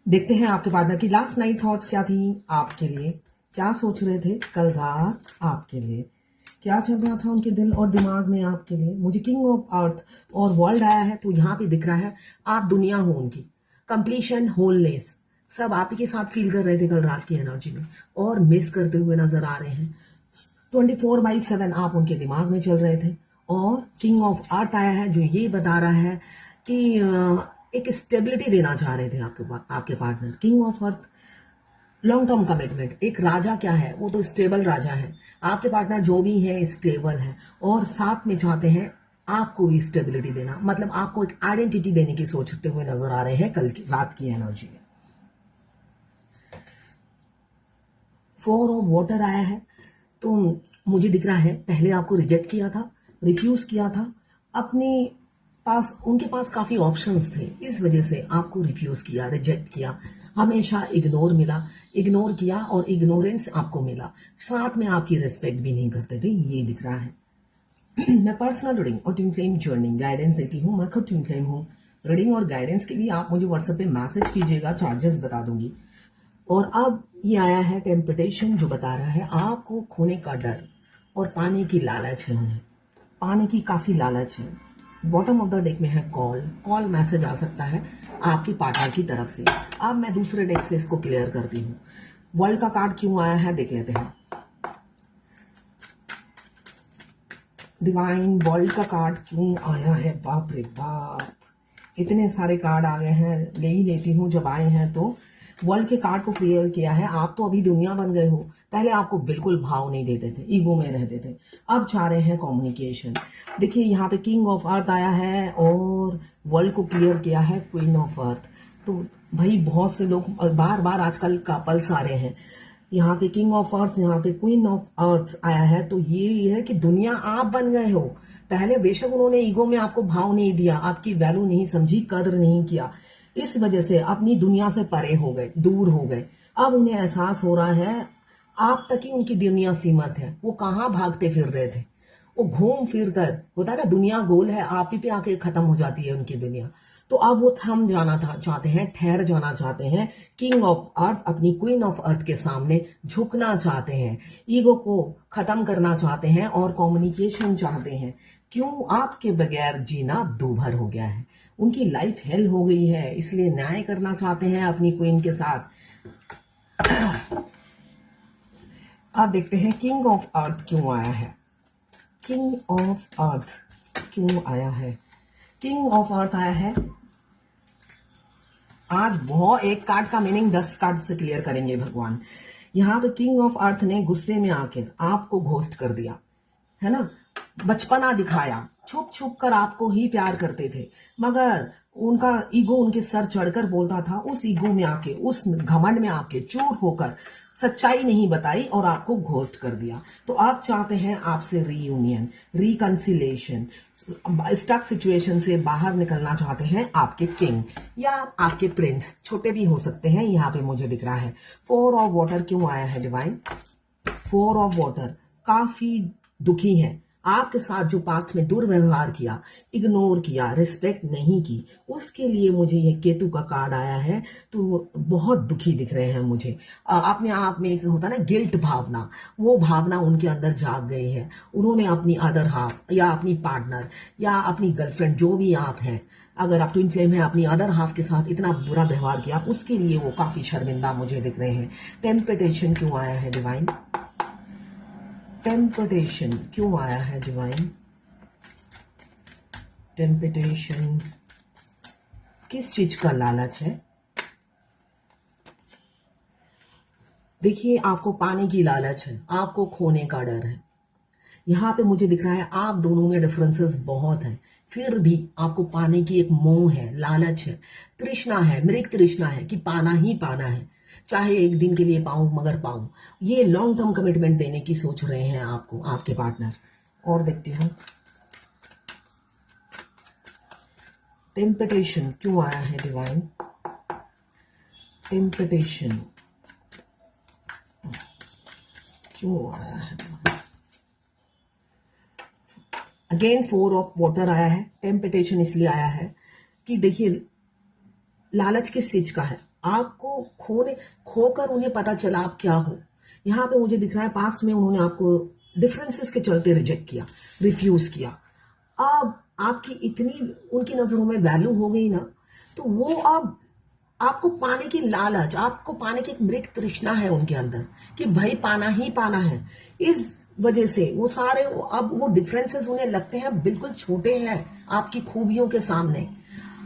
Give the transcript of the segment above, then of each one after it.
देखते हैं आपके पार्टनर की लास्ट नाइट थॉट्स क्या थी आपके लिए, क्या सोच रहे थे कल रात आपके लिए, क्या चल रहा था उनके दिल और दिमाग में आपके लिए। मुझे किंग ऑफ अर्थ और वर्ल्ड आया है तो यहाँ पे दिख रहा है आप दुनिया हो उनकी, कंप्लीशन, होलनेस, सब आप ही के साथ फील कर रहे थे कल रात की एनर्जी में और मिस करते हुए नजर आ रहे हैं। 24/7 आप उनके दिमाग में चल रहे थे। और किंग ऑफ अर्थ आया है जो ये बता रहा है कि एक स्टेबिलिटी देना चाह रहे थे आपके partner. King of earth long term commitment, एक राजा क्या है, वो तो स्टेबल राजा है। आपके पार्टनर जो भी है स्टेबल है और साथ में चाहते हैं आपको भी स्टेबिलिटी देना, मतलब आपको एक आइडेंटिटी देने की सोचते हुए नजर आ रहे हैं कल की रात की एनर्जी में। 4 ऑफ वाटर आया है तो मुझे दिख रहा है पहले आपको रिजेक्ट किया था, रिफ्यूज किया था, अपने पास उनके पास काफी ऑप्शंस थे, इस वजह से आपको रिफ्यूज किया, रिजेक्ट किया, हमेशा इग्नोर मिला, इग्नोर किया और इग्नोरेंस आपको मिला, साथ में आपकी रिस्पेक्ट भी नहीं करते थे, ये दिख रहा है। मैं पर्सनल रीडिंग और ट्विन फ्लेम जर्नी गाइडेंस देती हूँ, मैं खुद ट्विन फ्लेम हूँ। रीडिंग और गाइडेंस के लिए आप मुझे व्हाट्सएप पे मैसेज कीजिएगा, चार्जेस बता दूंगी। और अब ये आया है टेम्पटेशन जो बता रहा है आपको खोने का डर और पाने की लालच है, उन्हें पाने की काफी लालच है। बॉटम ऑफ द डेक में है कॉल मैसेज आ सकता है आपके पार्टनर की तरफ से। अब मैं दूसरे डेक से इसको क्लियर करती हूँ। वर्ल्ड का कार्ड क्यों आया है देख लेते हैं। डिवाइन वर्ल्ड का कार्ड क्यों आया है, बाप रे बाप, इतने सारे कार्ड आ गए हैं, ले ही लेती हूँ जब आए हैं तो। वर्ल्ड के कार्ड को क्लियर किया है, आप तो अभी दुनिया बन गए हो, पहले आपको बिल्कुल भाव नहीं देते थे, ईगो में रहते थे, अब चाह रहे हैं कम्युनिकेशन। देखिए यहाँ पे किंग ऑफ अर्थ आया है और वर्ल्ड को क्लियर किया है क्वीन ऑफ अर्थ। तो भाई बहुत से लोग बार बार आजकल कपल्स आ रहे हैं, यहाँ पे किंग ऑफ अर्थ, यहाँ पे क्वीन ऑफ अर्थ आया है तो ये है कि दुनिया आप बन गए हो। पहले बेशक उन्होंने ईगो में आपको भाव नहीं दिया, आपकी वैल्यू नहीं समझी, कदर नहीं किया, इस वजह से अपनी दुनिया से परे हो गए, दूर हो गए। अब उन्हें एहसास हो रहा है आप तक ही उनकी दुनिया सीमित है, वो कहाँ भागते फिर रहे थे, वो घूम फिर कर, होता है ना दुनिया गोल है, आप ही पे आके खत्म हो जाती है उनकी दुनिया। तो अब वो थम जाना चाहते हैं, ठहर जाना चाहते हैं, किंग ऑफ अर्थ अपनी क्वीन ऑफ अर्थ के सामने झुकना चाहते हैं, ईगो को खत्म करना चाहते हैं और कम्युनिकेशन चाहते हैं। क्यों, आपके बगैर जीना दूभर हो गया है, उनकी लाइफ हेल हो गई है, इसलिए न्याय करना चाहते हैं अपनी क्वीन के साथ। अब देखते हैं किंग ऑफ अर्थ क्यों आया है। किंग ऑफ अर्थ क्यों आया है, किंग ऑफ अर्थ आया है। आज बहुत एक कार्ड का मीनिंग 10 कार्ड से क्लियर करेंगे भगवान। यहाँ पे किंग ऑफ अर्थ ने गुस्से में आकर आपको घोस्ट कर दिया है ना, बचपना दिखाया, छुप छुप कर आपको ही प्यार करते थे, मगर उनका ईगो उनके सर चढ़कर बोलता था, उस ईगो में आके, उस घमंड में आके चूर होकर सच्चाई नहीं बताई और आपको घोस्ट कर दिया। तो आप चाहते हैं आपसे रीयूनियन, रिकंसिलेशन, स्टक सिचुएशन से बाहर निकलना चाहते हैं आपके किंग या आपके प्रिंस, छोटे भी हो सकते हैं, यहाँ पे मुझे दिख रहा है। 4 ऑफ वाटर क्यों आया है डिवाइन। 4 ऑफ वाटर काफी दुखी है, आपके साथ जो पास्ट में दुर्व्यवहार किया, इग्नोर किया, रिस्पेक्ट नहीं की, उसके लिए मुझे ये केतु का कार्ड आया है तो बहुत दुखी दिख रहे हैं मुझे। अपने आप में एक होता ना गिल्ट भावना, वो भावना उनके अंदर जाग गई है। उन्होंने अपनी अदर हाफ या अपनी पार्टनर या अपनी गर्लफ्रेंड जो भी आप हैं, अगर आप ट्विन फ्लेम है, अपनी अदर हाफ के साथ इतना बुरा व्यवहार किया, उसके लिए वो काफी शर्मिंदा मुझे दिख रहे हैं। टेम्पटेशन क्यों आया है डिवाइन। टेम्पटेशन क्यों आया है डिवाइन। टेम्पटेशन किस चीज का लालच है। देखिए आपको पाने की लालच है, आपको खोने का डर है। यहाँ पे मुझे दिख रहा है आप दोनों में डिफरेंसेस बहुत हैं, फिर भी आपको पाने की एक मोह है, लालच है, तृष्णा है, मृग तृष्णा है कि पाना ही पाना है, चाहे एक दिन के लिए पाऊं मगर पाऊं। ये लॉन्ग टर्म कमिटमेंट देने की सोच रहे हैं आपको आपके पार्टनर। और देखते हैं टेम्पटेशन क्यों आया है डिवाइन। टेम्पटेशन क्यों आया है। अगेन 4 ऑफ वाटर आया है। टेम्पटेशन इसलिए आया है कि देखिए लालच किस चीज का है, आपको खोकर उन्हें पता चला आप क्या हो। यहाँ पे मुझे दिख रहा है पास्ट में उन्होंने आपको डिफरेंसेस के चलते रिजेक्ट किया, रिफ्यूज किया। अब आपकी इतनी उनकी नजरों में वैल्यू हो गई ना, तो वो अब आपको पाने की लालच, आपको पाने की एक मृग तृष्णा है उनके अंदर कि भाई पाना ही पाना है। इस वजह से वो सारे अब वो डिफरेंसेस उन्हें लगते हैं बिल्कुल छोटे हैं आपकी खूबियों के सामने।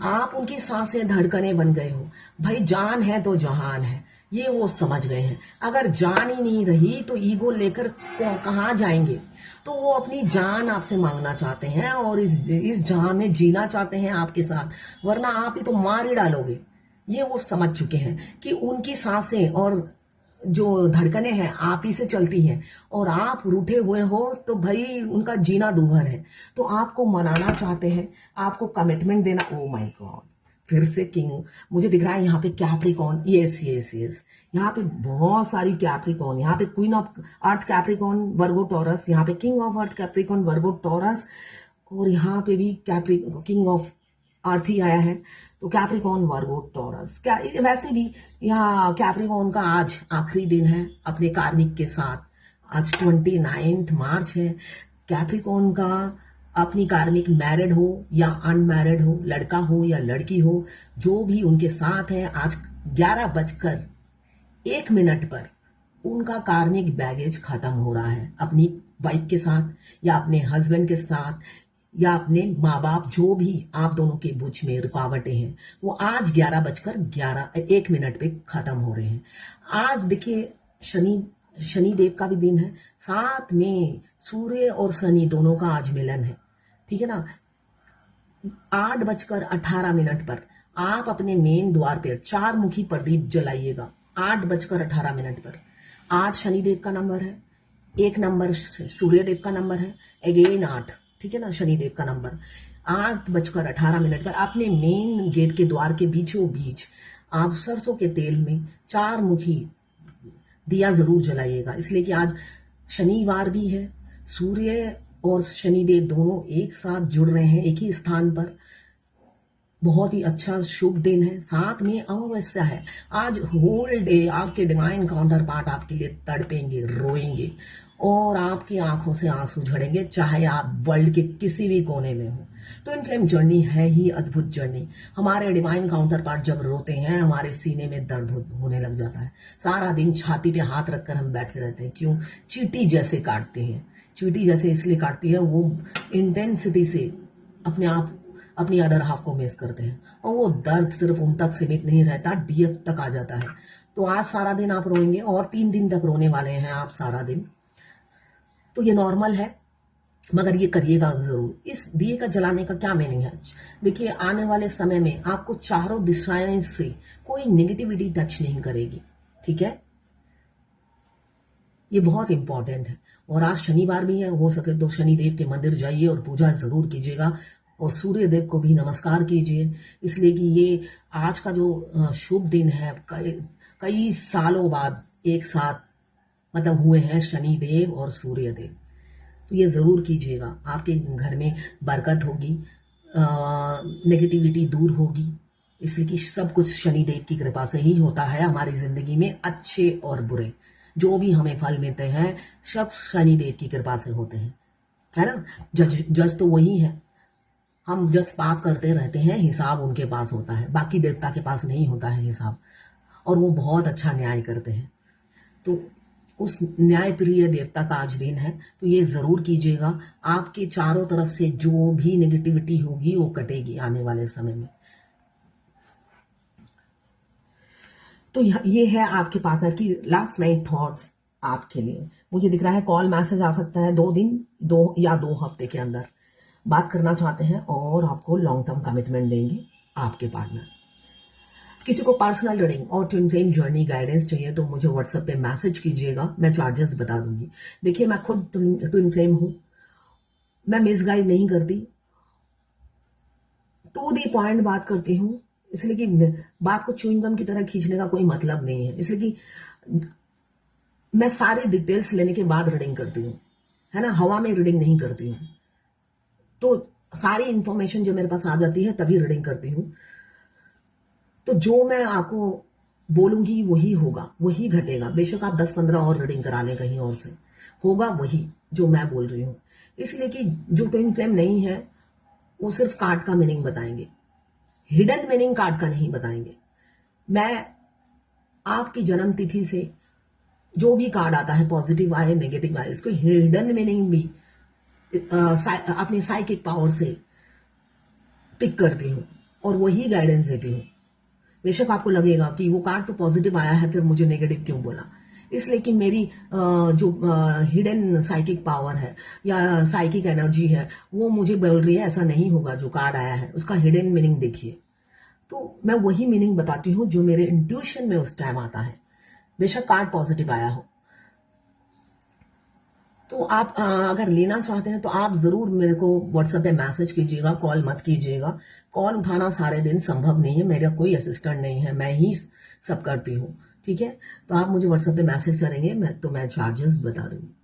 आप उनकी सांसें धड़कने बन गए हो। भाई जान है तो जहान है, ये वो समझ गए हैं। अगर जान ही नहीं रही तो ईगो लेकर कहाँ जाएंगे। तो वो अपनी जान आपसे मांगना चाहते हैं और इस जहां में जीना चाहते हैं आपके साथ, वरना आप ही तो मार ही डालोगे। ये वो समझ चुके हैं कि उनकी सांसें और जो धड़कनें हैं आप ही से चलती हैं, और आप रूठे हुए हो तो भाई उनका जीना दूभर है। तो आपको मनाना चाहते हैं, आपको कमिटमेंट देना। ओ माय गॉड, फिर से किंग मुझे दिख रहा है यहाँ पे कैप्रिकॉर्न। यस यस यस, यहाँ पे बहुत सारी कैप्रिकॉर्न, यहाँ पे queen of earth Capricorn Virgo taurus, यहाँ पे king of earth Capricorn Virgo taurus, और यहाँ पे भी किंग ऑफ अर्थ ही आया है। तो कैप्रिकॉर्न वर्गो टॉरस, क्या वैसे भी यहाँ कैप्रिकॉर्न का आज आखिरी दिन है अपने कार्मिक के साथ। आज 29 मार्च है। कैप्रिकॉर्न का अपनी कार्मिक मैरिड हो या अनमैरिड हो, लड़का हो या लड़की हो, जो भी उनके साथ है, आज 11:01 पर उनका कार्मिक बैगेज खत्म हो रहा है अपनी वाइफ के साथ या अपने हस्बैंड के साथ या अपने माँ बाप, जो भी आप दोनों के बीच में रुकावटें हैं, वो आज 11:01 पे खत्म हो रहे हैं। आज देखिए शनि देव का भी दिन है, साथ में सूर्य और शनि दोनों का आज मिलन है, ठीक है ना। 8:18 पर आप अपने मेन द्वार पर 4 मुखी प्रदीप जलाइएगा। 8:18 पर 8 शनिदेव का नंबर है, 1 नंबर सूर्य देव का नंबर है, अगेन 8, ठीक है ना, शनिदेव का नंबर। 8:18 पर अपने मेन गेट के द्वार के बीचों बीच आप सरसों के तेल में 4 मुखी दिया जरूर जलाइएगा, इसलिए कि आज शनिवार भी है। सूर्य और शनिदेव दोनों एक साथ जुड़ रहे हैं एक ही स्थान पर। बहुत ही अच्छा शुभ दिन है, साथ में अमावस्या है। आज होल डे आपके डिवाइन काउंटर पार्ट आपके लिए तड़पेंगे, रोएंगे और आपकी आंखों से आंसू झड़ेंगे, चाहे आप वर्ल्ड के किसी भी कोने में हो। तो इन फ्लेम जर्नी है ही अद्भुत जर्नी। हमारे डिवाइन काउंटर पार्ट जब रोते हैं हमारे सीने में दर्द होने लग जाता है। सारा दिन छाती पे हाथ रखकर हम बैठे रहते हैं। क्यों? चींटी जैसे काटते हैं। चींटी जैसे इसलिए काटती है, वो इंटेंसिटी से अपने आप अपनी अदर हाफ को मिस करते हैं, और वो दर्द सिर्फ उन तक सीमित नहीं रहता, डीएफ तक आ जाता है। तो आज सारा दिन आप रोएंगे और 3 दिन तक रोने वाले हैं आप सारा दिन। तो ये नॉर्मल है, मगर ये करिएगा जरूर। इस दिए का जलाने का क्या मीनिंग है? देखिए, आने वाले समय में आपको चारों दिशाएं से कोई नेगेटिविटी टच नहीं करेगी, ठीक है। ये बहुत इंपॉर्टेंट है। और आज शनिवार भी है, हो सके तो शनिदेव के मंदिर जाइए और पूजा जरूर कीजिएगा, और सूर्य देव को भी नमस्कार कीजिए, इसलिए कि ये आज का जो शुभ दिन है, कई सालों बाद एक साथ मतलब हुए हैं शनिदेव और सूर्य देव। तो ये जरूर कीजिएगा, आपके घर में बरकत होगी, नेगेटिविटी दूर होगी, इसलिए कि सब कुछ शनिदेव की कृपा से ही होता है हमारी जिंदगी में। अच्छे और बुरे जो भी हमें फल मिलते हैं सब शनिदेव की कृपा से होते हैं, है ना। जज तो वही है, हम जस्ट पाप करते रहते हैं, हिसाब उनके पास होता है, बाकी देवता के पास नहीं होता है हिसाब, और वो बहुत अच्छा न्याय करते हैं। तो उस न्याय प्रिय देवता का आज दिन है, तो ये जरूर कीजिएगा। आपके चारों तरफ से जो भी नेगेटिविटी होगी वो कटेगी आने वाले समय में। तो ये है आपके पार्टनर की लास्ट नाइट थॉट्स आपके लिए। मुझे दिख रहा है कॉल मैसेज आ सकता है 2 दिन, 2 हफ्ते के अंदर बात करना चाहते हैं और आपको लॉन्ग टर्म कमिटमेंट देंगे आपके पार्टनर। किसी को पर्सनल रीडिंग और ट्विन फ्लेम जर्नी गाइडेंस चाहिए तो मुझे व्हाट्सएप पे मैसेज कीजिएगा, मैं चार्जेस बता दूंगी। देखिए, मैं खुद ट्विन फ्लेम हूं, मैं मिसगाइड नहीं करती, टू दी पॉइंट बात करती हूँ, इसलिए कि बात को च्युइंगम की तरह खींचने का कोई मतलब नहीं है, इसलिए कि मैं सारे डिटेल्स लेने के बाद रीडिंग करती हूँ, है ना, हवा में रीडिंग नहीं करती हूँ। तो सारी इंफॉर्मेशन जो मेरे पास आ जाती है तभी रीडिंग करती हूँ। तो जो मैं आपको बोलूंगी वही होगा, वही घटेगा। बेशक आप 10-15 और रीडिंग करा लें कहीं और से, होगा वही जो मैं बोल रही हूँ। इसलिए कि जो ट्विन फ्लेम नहीं है वो सिर्फ कार्ड का मीनिंग बताएंगे, हिडन मीनिंग कार्ड का नहीं बताएंगे। मैं आपकी जन्म तिथि से जो भी कार्ड आता है, पॉजिटिव आए नेगेटिव आए, इसको हिडन मीनिंग भी अपने साइकिक पावर से पिक करती हूँ और वही गाइडेंस देती हूँ। बेशक आपको लगेगा कि वो कार्ड तो पॉजिटिव आया है, फिर मुझे नेगेटिव क्यों बोला। इसलिए कि मेरी जो हिडन साइकिक पावर है या साइकिक एनर्जी है वो मुझे बोल रही है ऐसा नहीं होगा, जो कार्ड आया है उसका हिडन मीनिंग देखिए। तो मैं वही मीनिंग बताती हूँ जो मेरे इंट्यूशन में उस टाइम आता है, बेशक कार्ड पॉजिटिव आया हो। तो आप अगर लेना चाहते हैं तो आप ज़रूर मेरे को व्हाट्सएप पे मैसेज कीजिएगा, कॉल मत कीजिएगा। कॉल उठाना सारे दिन संभव नहीं है, मेरा कोई असिस्टेंट नहीं है, मैं ही सब करती हूँ, ठीक है। तो आप मुझे व्हाट्सएप पे मैसेज करेंगे, मैं चार्जेस बता दूँगी।